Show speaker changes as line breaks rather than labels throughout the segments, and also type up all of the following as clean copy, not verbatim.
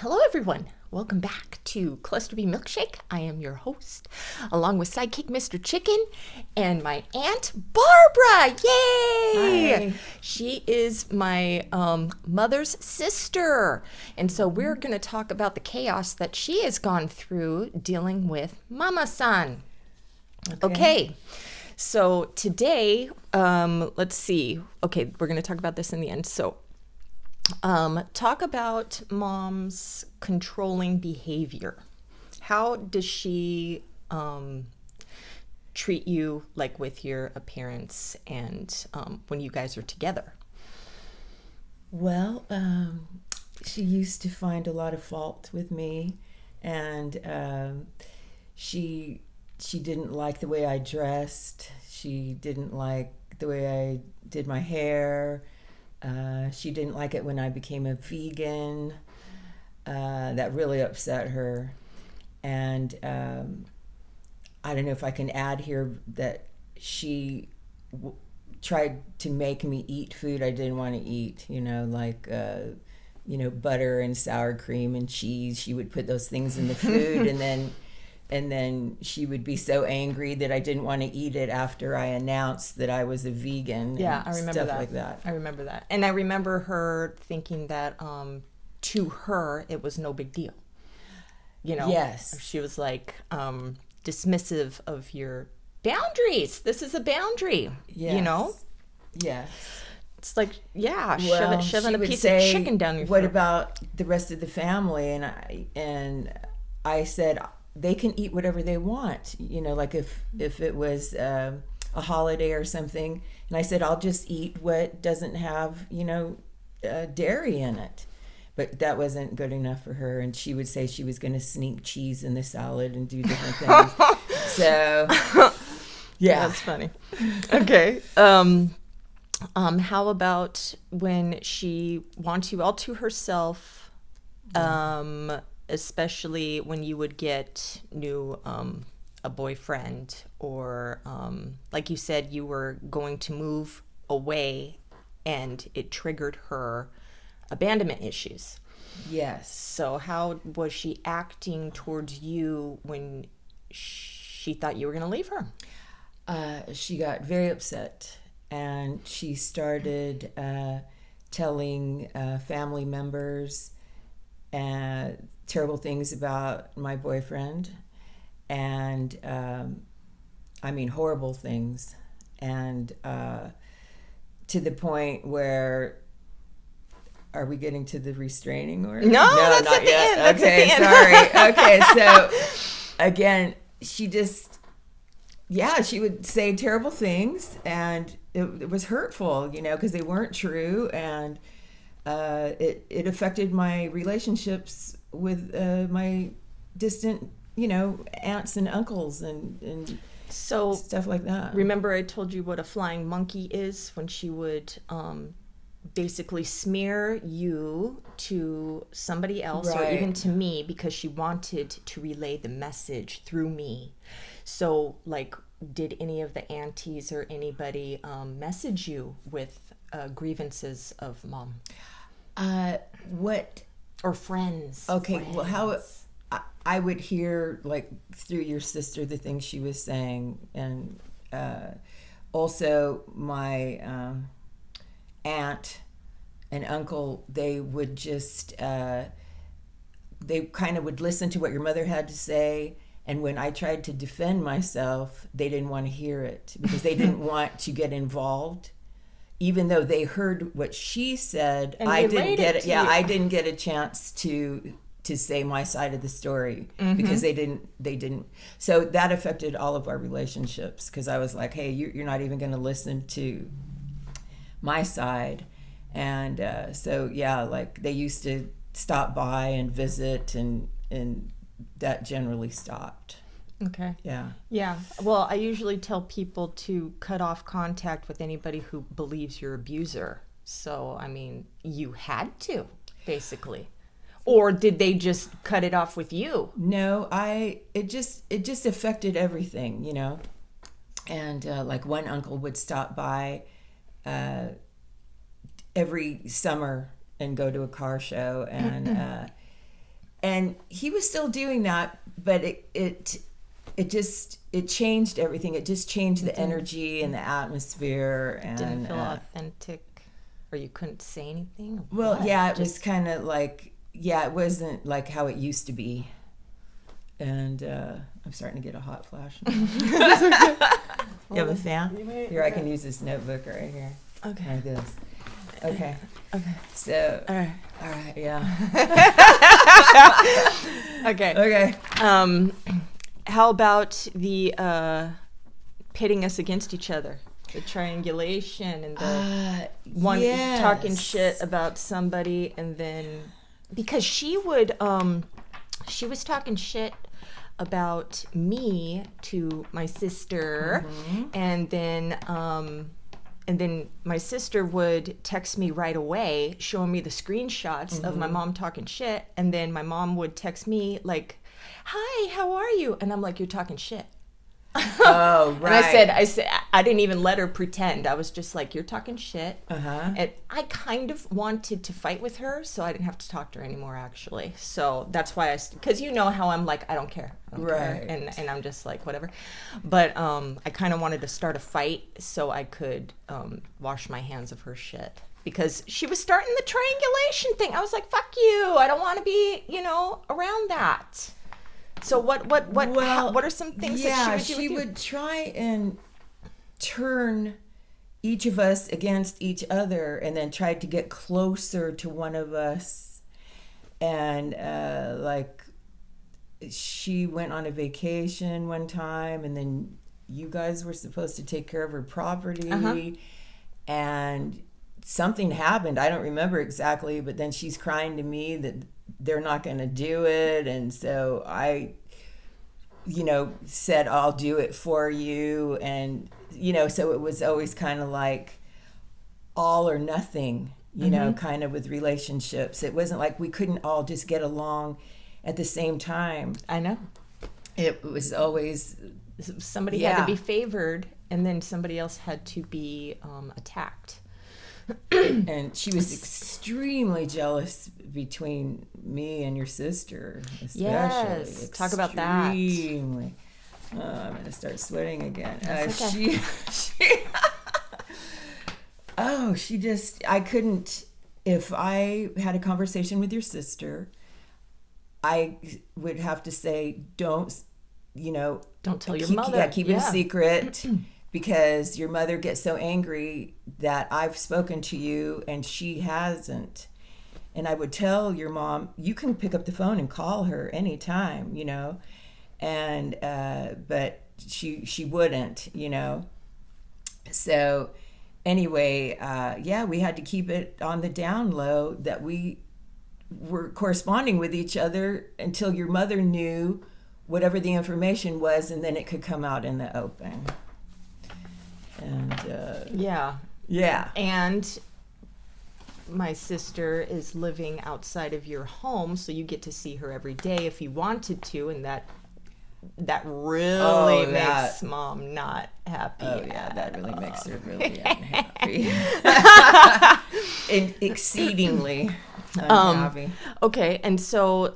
Hello, everyone. Welcome back to Cluster B Milkshake. I am your host, along with sidekick Mr. Chicken and my Aunt Barbara. Yay!
Hi.
She is my mother's sister. And so we're going to talk about the chaos that she has gone through dealing with Mama-san. Okay. So today, let's see. Okay, we're going to talk about this in the end. So talk about mom's controlling behavior. How does she treat you, like with your appearance and when you guys are together?
Well, she used to find a lot of fault with me, and she didn't like the way I dressed. She didn't like the way I did my hair. She didn't like it when I became a vegan. That really upset her. And I don't know if I can add here that she tried to make me eat food I didn't want to eat, like butter and sour cream and cheese. She would put those things in the food, and then she would be so angry that I didn't want to eat it after I announced that I was a vegan.
Yeah, I remember
stuff
that.
like that.
I remember that. And I remember her thinking that to her it was no big deal.
Yes.
She was like dismissive of your boundaries. This is a boundary.
Yes. Yes.
It's like, yeah,
Well,
shoving
she
a
would
piece
say,
of chicken down your
what
throat.
about the rest of the family? And I said, they can eat whatever they want. Like if it was a holiday or something, and I said, I'll just eat what doesn't have, dairy in it. But that wasn't good enough for her, and she would say she was going to sneak cheese in the salad and do different things. So, yeah.
That's funny. Okay. How about when she wants you all to herself, especially when you would get a boyfriend, or like you said, you were going to move away and it triggered her abandonment issues.
Yes.
So how was she acting towards you when she thought you were going to leave her?
She got very upset, and she started telling family members terrible things about my boyfriend, and horrible things, and to the point where, are we getting to the restraining order?
No, that's
not
at the
yet.
end. That's
Okay,
at the end.
sorry. Okay, so again, she would say terrible things, and it was hurtful, because they weren't true, and it affected my relationships with my distant, aunts and uncles and
So
stuff like that.
remember I told you what a flying monkey is, when she would basically smear you to somebody else, or
Right.
even to me, because she wanted to relay the message through me. So, like, did any of the aunties or anybody message you with grievances of mom
What?
or friends?
Okay, well, how
Friends.
I would hear, like, through your sister, the things she was saying, and also my aunt and uncle, they would just they kind of would listen to what your mother had to say, and when I tried to defend myself, they didn't want to hear it, because they didn't want to get involved. Even though they heard what she said,
And
I didn't
relayed
get
it
it.
to
Yeah,
you.
I didn't get a chance to say my side of the story, because they didn't. So that affected all of our relationships, because I was like, hey, you're not even going to listen to my side. And so, yeah, like, they used to stop by and visit, and that generally stopped.
Okay.
Yeah.
Yeah. Well, I usually tell people to cut off contact with anybody who believes you're abuser. So, you had to, basically. Or did they just cut it off with you?
No, it just affected everything, And like, one uncle would stop by every summer and go to a car show, and And he was still doing that, but it changed everything. It just changed the energy and the atmosphere. And
Didn't feel authentic, or you couldn't say anything? Or
well,
what?
yeah, it was kind of like, it wasn't like how it used to be. And I'm starting to get a hot flash. You have a fan? Here, I can use this notebook right here.
Okay.
Like this. Okay.
Okay.
So,
All right.
yeah.
Okay.
Okay.
How about the pitting us against each other? The triangulation and the one talking shit about somebody, and then because she would she was talking shit about me to my sister, and then my sister would text me right away showing me the screenshots of my mom talking shit, and then my mom would text me like, "Hi, how are you?" And I'm like, "You're talking shit."
Oh, right.
And I said, I didn't even let her pretend. I was just like, "You're talking shit." And I kind of wanted to fight with her, so I didn't have to talk to her anymore, actually. So that's why because you know how I'm like, I don't care. I don't care. And I'm just like, whatever. But I kind of wanted to start a fight so I could wash my hands of her shit. Because she was starting the triangulation thing. I was like, fuck you. I don't want to be, around that. So what are some things that she would do?
She would try and turn each of us against each other, and then tried to get closer to one of us. And like, she went on a vacation one time, and then you guys were supposed to take care of her property, and something happened. I don't remember exactly, but then she's crying to me that they're not going to do it. And so I, said, I'll do it for you. And, so it was always kind of like all or nothing, kind of with relationships. It wasn't like we couldn't all just get along at the same time.
I know.
It was always...
Somebody had to be favored, and then somebody else had to be attacked.
And she was extremely jealous between me and your sister, especially.
Yes, talk about that.
Extremely. I'm going to start sweating again.
Okay.
I couldn't, if I had a conversation with your sister, I would have to say, don't
tell your mother. Yeah,
keep it a secret. Because your mother gets so angry that I've spoken to you and she hasn't. And I would tell your mom, you can pick up the phone and call her anytime, and but she wouldn't, So anyway, we had to keep it on the down low that we were corresponding with each other until your mother knew whatever the information was, and then it could come out in the open. And and my sister is living outside of your home, so you get to see her every day if you wanted to, and that really makes mom not happy. Oh yeah, that really makes her really unhappy. And exceedingly unhappy.
Okay, and so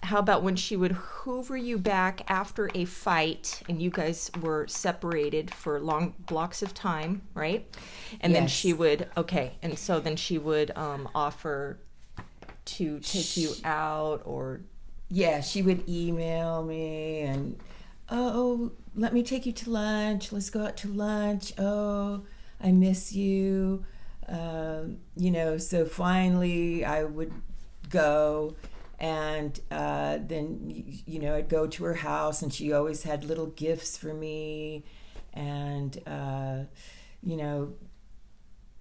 how about when she would hoover you back after a fight and you guys were separated for long blocks of time, right? And then she would, and so then she would offer to take you out, or...
Yeah, she would email me and, let me take you to lunch. Let's go out to lunch. Oh, I miss you. So finally I would go. And then, I'd go to her house, and she always had little gifts for me. And,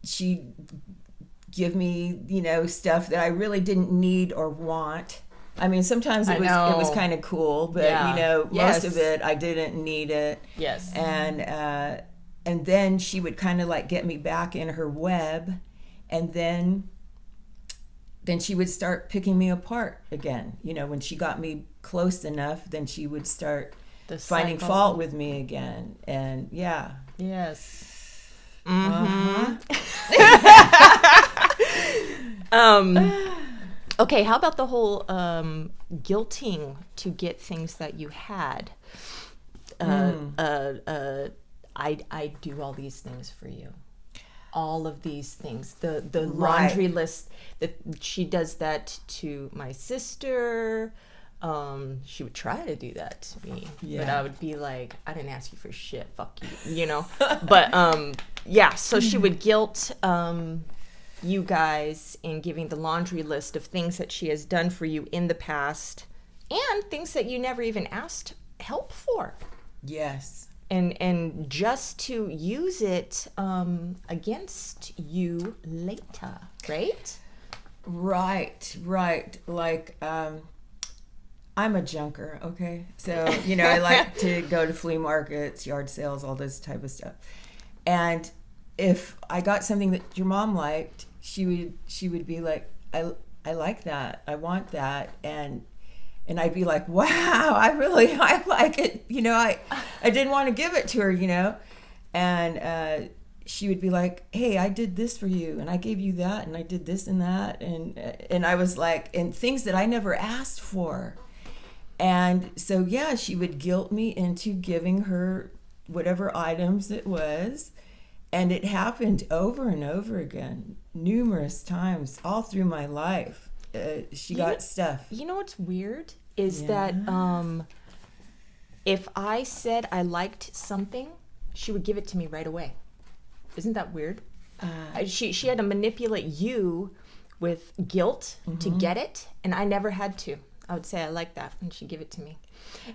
she'd give me, stuff that I really didn't need or want. I mean, sometimes it was kind of cool, but, most of it, I didn't need it.
Yes.
And then she would kind of like get me back in her web, and then she would start picking me apart again. When she got me close enough, then she would start finding fault with me again. And
Yes. Okay, how about the whole guilting to get things that you had? I do all these things for you. All of these things. The laundry list, that she does that to my sister. She would try to do that to me, but I would be like, I didn't ask you for shit, fuck you, But yeah, so she would guilt you guys in giving the laundry list of things that she has done for you in the past and things that you never even asked help for.
Yes.
And just to use it against you later, right?
Right. Like, I'm a junker, okay? So, I like to go to flea markets, yard sales, all this type of stuff. And if I got something that your mom liked, she would be like, I like that. I want that. And I'd be like, wow, I like it. I didn't want to give it to her, And she would be like, hey, I did this for you, and I gave you that, and I did this and that. And I was like, and things that I never asked for. And so, yeah, she would guilt me into giving her whatever items it was. And it happened over and over again, numerous times, all through my life. She got stuff.
You know what's weird is that if I said I liked something, she would give it to me right away. Isn't that weird? She had to manipulate you with guilt to get it, and I never had to. I would say I like that, and she'd give it to me.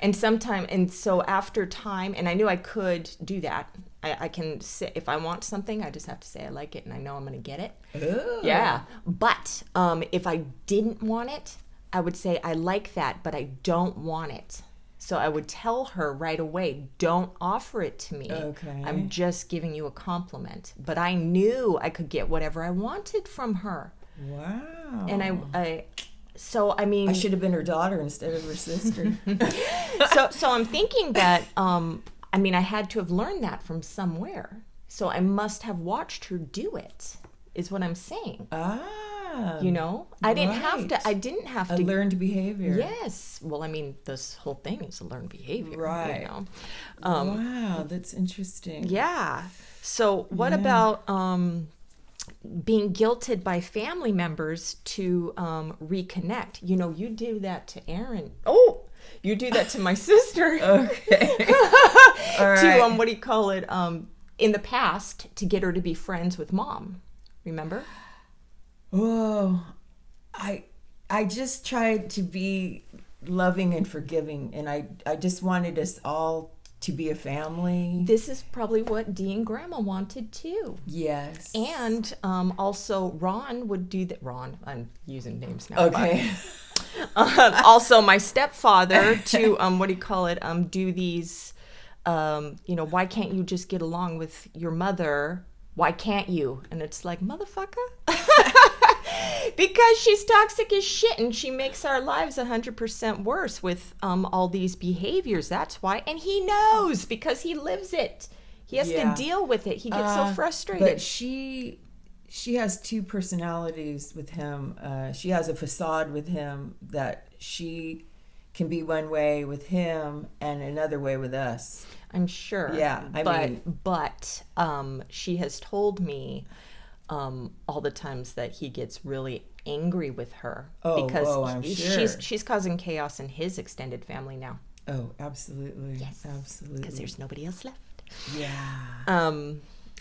And so after time, and I knew I could do that. I can say, if I want something, I just have to say I like it, and I know I'm going to get it.
Ooh.
Yeah. But if I didn't want it, I would say I like that, but I don't want it. So I would tell her right away, don't offer it to me.
Okay.
I'm just giving you a compliment. But I knew I could get whatever I wanted from her.
Wow.
And I
should have been her daughter instead of her sister.
So I'm thinking that, I had to have learned that from somewhere. So I must have watched her do it, is what I'm saying.
Ah.
I didn't have to.
A learned behavior.
Yes. Well, this whole thing is a learned behavior.
Right. Wow, that's interesting.
Yeah. So what about being guilted by family members to reconnect? You do that to Aaron. Oh, you do that to my sister.
Okay. All right.
To in the past, to get her to be friends with mom. Remember?
Oh, I just tried to be loving and forgiving, and I just wanted us all to be a family.
This is probably what Dee and Grandma wanted too.
Yes.
And also Ron would do that. Ron, I'm using names now.
Okay.
Also my stepfather to do these why can't you just get along with your mother? Why can't you? And it's like, motherfucker. Because she's toxic as shit, and she makes our lives 100% worse with all these behaviors. That's why. And he knows, because he lives it. He has to deal with it. He gets so frustrated.
But she has two personalities with him. She has a facade with him that she can be one way with him and another way with us.
I'm sure.
Yeah,
but she has told me all the times that he gets really angry with her because
I'm sure.
she's causing chaos in his extended family now.
Oh, absolutely.
Yes,
absolutely.
Because there's nobody else left.
Yeah.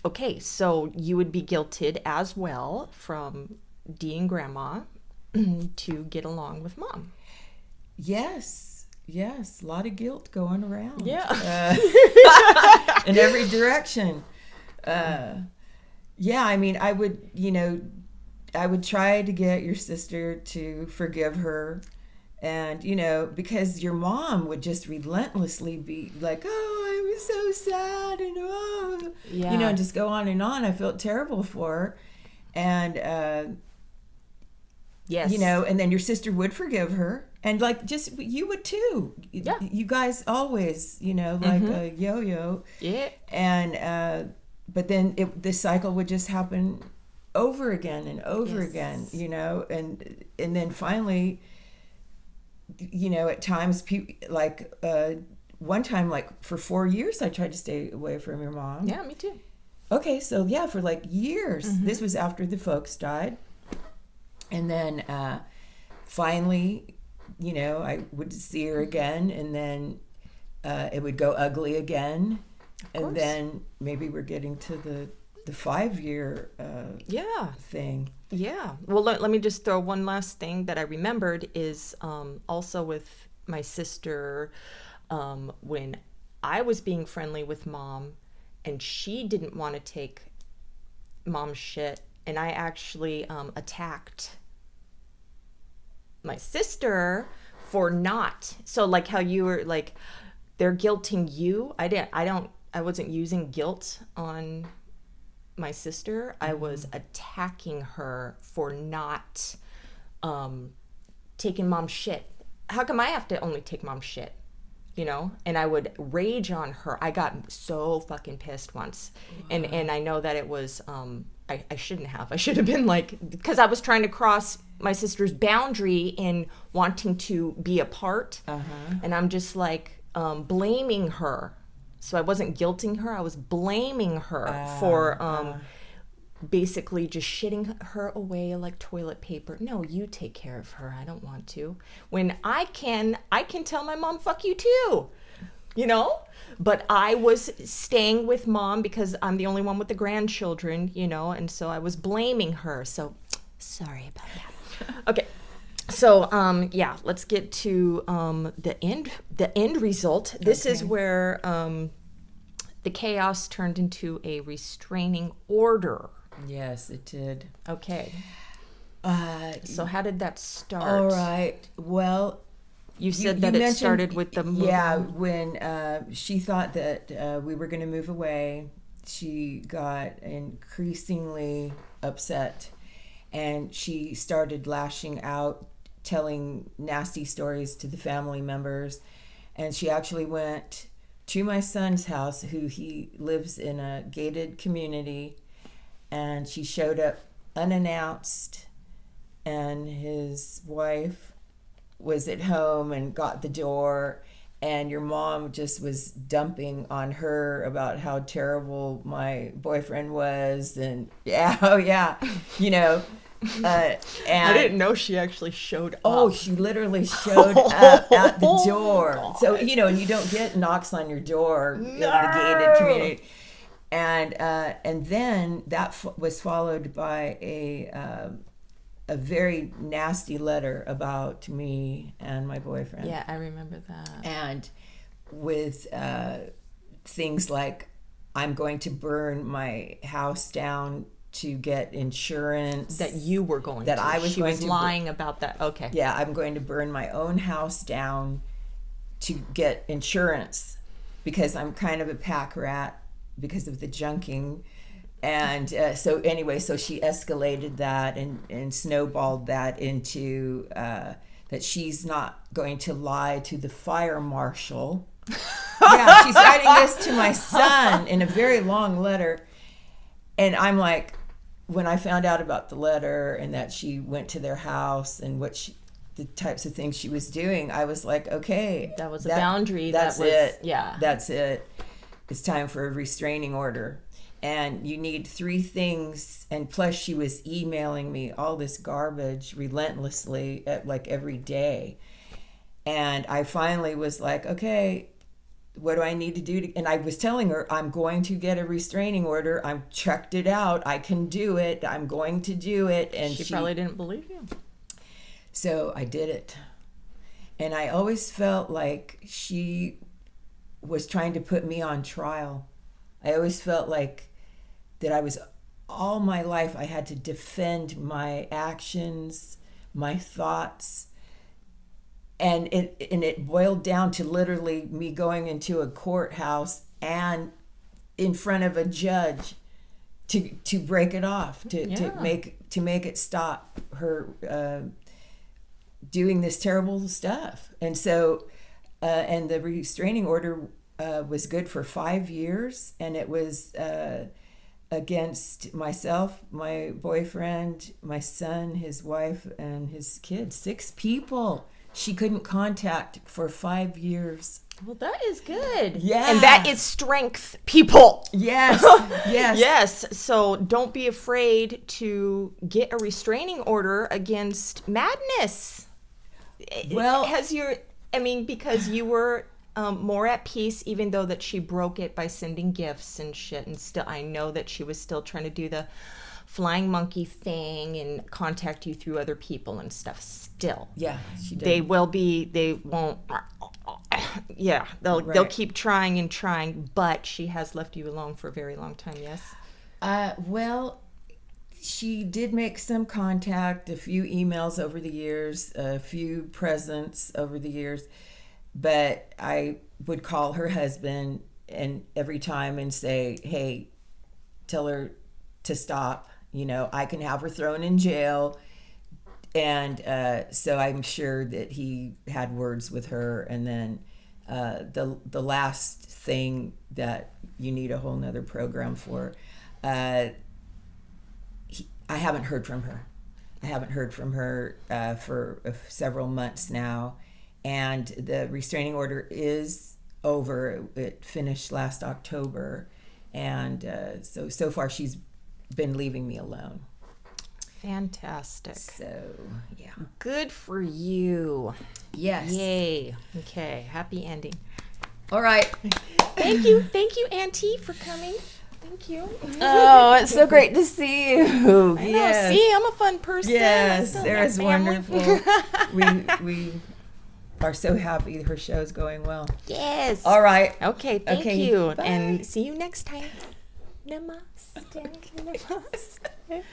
Okay, so you would be guilted as well from Dee and Grandma to get along with Mom.
Yes, a lot of guilt going around.
Yeah.
In every direction. Yeah, I would try to get your sister to forgive her. And, because your mom would just relentlessly be like, oh, I was so sad, and and just go on and on. I felt terrible for her. And,
yes.
And then your sister would forgive her. And you would too.
Yeah.
You guys always, like a yo-yo.
Yeah.
And, but then this cycle would just happen over again and over
Yes.
again, you know, and then finally, you know, at times, like one time, like for 4 years, I tried to stay away from your mom.
Yeah, me too.
Okay, so yeah, for like years.
Mm-hmm.
This was after the folks died. And then finally, you know, I would see her again, and then it would go ugly again. And then maybe we're getting to the 5-year thing.
Yeah. Well, let me just throw one last thing that I remembered is also with my sister when I was being friendly with mom and she didn't want to take mom's shit, and I actually attacked my sister for not. So like how you were like, they're guilting you. I wasn't using guilt on my sister. I was attacking her for not taking mom's shit. How come I have to only take mom's shit? You know? And I would rage on her. I got so fucking pissed once. Wow. And I know that it was I shouldn't have. I should have been like, because I was trying to cross my sister's boundary in wanting to be apart. And I'm just like blaming her. So I wasn't guilting her. I was blaming her for basically just shitting her away like toilet paper. No, you take care of her. I don't want to. When I can tell my mom, fuck you too. You know? But I was staying with mom because I'm the only one with the grandchildren, you know, and so I was blaming her. So sorry about that. Okay. So yeah, let's get to the end result. This is where the chaos turned into a restraining order.
Yes, it did.
Okay. So how did that start?
All right. Well,
you said that it started with the moving.
Yeah, when she thought that we were going to move away, she got increasingly upset, and she started lashing out, telling nasty stories to the family members. And she actually went to my son's house, who he lives in a gated community, and she showed up unannounced, and his wife was at home and got the door, and your mom just was dumping on her about how terrible my boyfriend was, and you know. And
I didn't know she actually showed up.
Oh, she literally showed up at the door. God. So, you know, and you don't get knocks on your door in the gated community. And then that was followed by a very nasty letter about me and my boyfriend.
Yeah, I remember that.
And with things like, I'm going to burn my house down to get insurance.
That you were going
that
to.
I was
she
going
was
to
lying about that. Okay.
Yeah, I'm going to burn my own house down to get insurance because I'm kind of a pack rat because of the junking. And so anyway, so she escalated that and snowballed that into that she's not going to lie to the fire marshal. Yeah, she's writing this to my son in a very long letter. And I'm like, when I found out about the letter and that she went to their house and the types of things she was doing, I was like, okay.
That was a boundary.
That's
it.
Yeah. That's it. It's time for a restraining order. And you need 3 things. And plus she was emailing me all this garbage relentlessly like every day. And I finally was like, okay, what do I need to do? And I was telling her, I'm going to get a restraining order. I've checked it out. I can do it. I'm going to do it. And
she probably didn't believe you.
So I did it. And I always felt like she was trying to put me on trial. I always felt like that I was, all my life, I had to defend my actions, my thoughts. And it boiled down to literally me going into a courthouse and in front of a judge to break it off, to make it stop her doing this terrible stuff. And so and the restraining order was good for 5 years, and it was against myself, my boyfriend, my son, his wife, and his kids. 6 people she couldn't contact for 5 years.
Well, that is good.
Yeah.
And that is strength, people.
Yes. Yes.
Yes. So don't be afraid to get a restraining order against madness.
Well,
because you were more at peace, even though that she broke it by sending gifts and shit. And still, I know that she was still trying to do the flying monkey thing and contact you through other people and stuff still.
Yeah, she did.
They won't. Yeah, they'll keep trying and trying, but she has left you alone for a very long time, yes?
Well, she did make some contact, a few emails over the years, a few presents over the years, but I would call her husband and every time and say, hey, tell her to stop. I can have her thrown in jail. And so I'm sure that he had words with her. And then the last thing that you need a whole nother program for, I haven't heard from her. I haven't heard from her for several months now. And the restraining order is over. It finished last October. And so far she's been leaving me alone.
Fantastic.
So, yeah.
Good for you.
Yes.
Yay. Okay. Happy ending.
All right.
Thank you, Auntie, for coming. Thank you.
Oh, it's so great to see you.
I know. See, I'm a fun person.
Yes, Sarah's wonderful. we are so happy her show's going well.
Yes.
All right.
Okay, thank you.
Bye.
And see you next time. Namaste. Namaste.